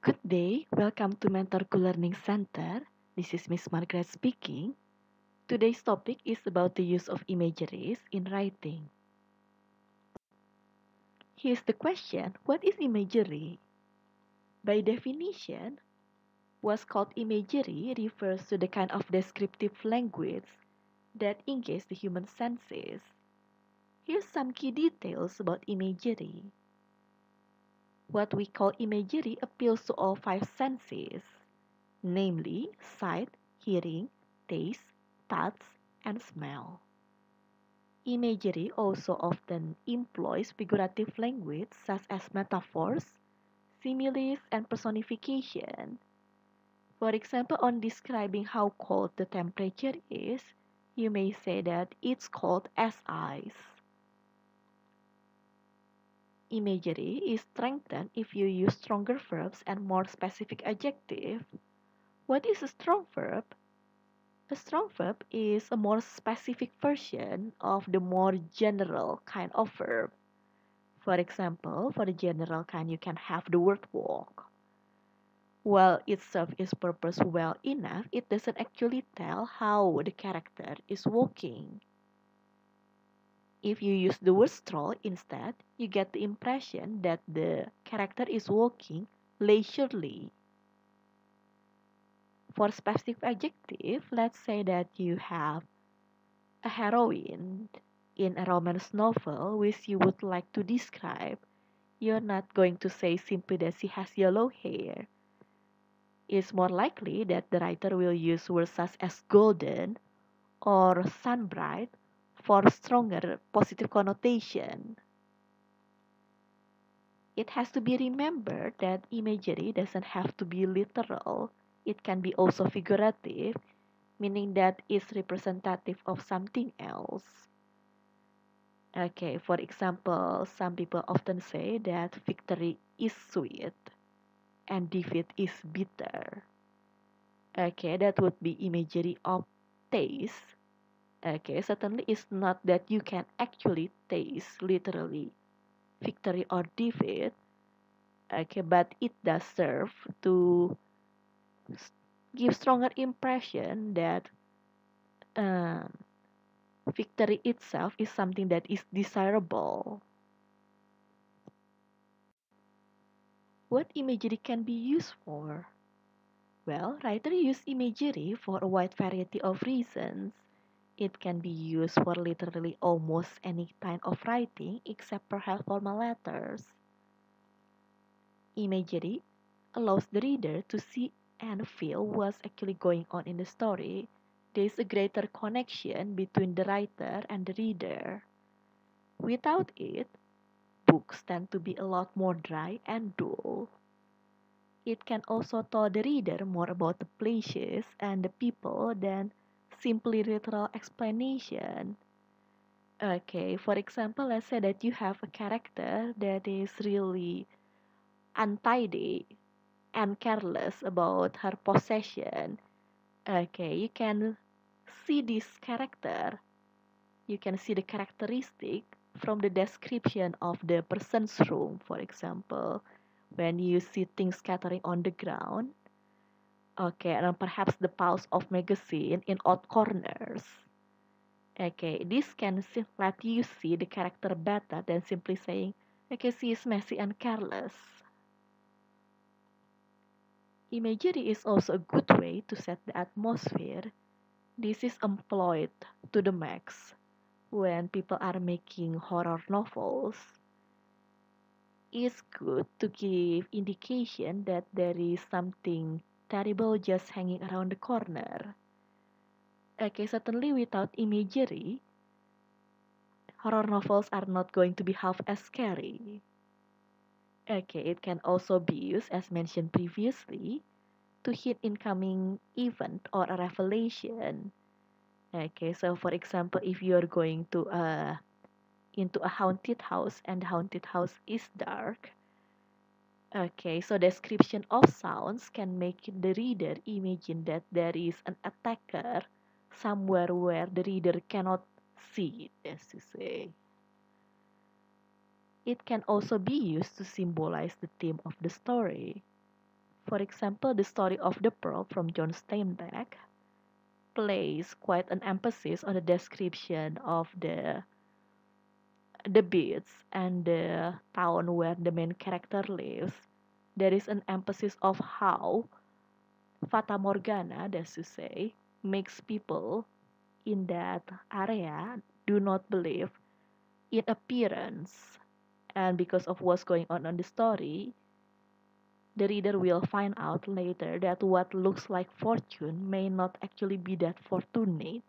Good day, welcome to Mentorku Learning Center. This is Miss Margaret speaking. Today's topic is about the use of imageries in writing. Here's the question, what is imagery? By definition, what's called imagery refers to the kind of descriptive language that engages the human senses. Here's some key details about imagery. What we call imagery appeals to all five senses, namely sight, hearing, taste, touch, and smell. Imagery also often employs figurative language such as metaphors, similes, and personification. For example, on describing how cold the temperature is, you may say that it's cold as ice. Imagery is strengthened if you use stronger verbs and more specific adjectives. What is a strong verb? A strong verb is a more specific version of the more general kind of verb. For example, for the general kind, you can have the word walk. While it serves its purpose well enough, it doesn't actually tell how the character is walking. If you use the word stroll instead, you get the impression that the character is walking leisurely. For specific adjective, let's say that you have a heroine in a romance novel which you would like to describe. You're not going to say simply that she has yellow hair. It's more likely that the writer will use words such as golden or sunbright for stronger positive connotation. It has to be remembered that imagery doesn't have to be literal. It can be also figurative, meaning that it's representative of something else. Okay, for example, some people often say that victory is sweet and defeat is bitter. Okay, that would be imagery of taste. Okay, certainly it's not that you can actually taste literally victory or defeat. Okay, but it does serve to give stronger impression that um, victory itself is something that is desirable. What imagery can be used for? Well, writers use imagery for a wide variety of reasons. It can be used for literally almost any kind of writing except perhaps formal letters. Imagery allows the reader to see and feel what's actually going on in the story. There is a greater connection between the writer and the reader. Without it, books tend to be a lot more dry and dull. It can also tell the reader more about the places and the people than simply literal explanation. Okay, for example, let's say that you have a character that is really untidy and careless about her possession. Okay, you can see this character. You can see the characteristic from the description of the person's room, for example. When you see things scattering on the ground, okay, and perhaps the piles of magazine in odd corners. Okay, this can let you see the character better than simply saying, okay, she is messy and careless. Imagery is also a good way to set the atmosphere. This is employed to the max when people are making horror novels. It's good to give indication that there is something terrible just hanging around the corner. Okay, certainly without imagery, horror novels are not going to be half as scary. Okay, it can also be used, as mentioned previously, to hint incoming event or a revelation. Okay, so for example, if you're going to into a haunted house and the haunted house is dark, okay, so description of sounds can make the reader imagine that there is an attacker somewhere where the reader cannot see it, as you say. It can also be used to symbolize the theme of the story. For example, the story of the Pearl from John Steinbeck places quite an emphasis on the description of the beach and the town where the main character lives. There is an emphasis of how Fata Morgana, that's to say, makes people in that area do not believe in appearance. And because of what's going on the story, the reader will find out later that what looks like fortune may not actually be that fortunate.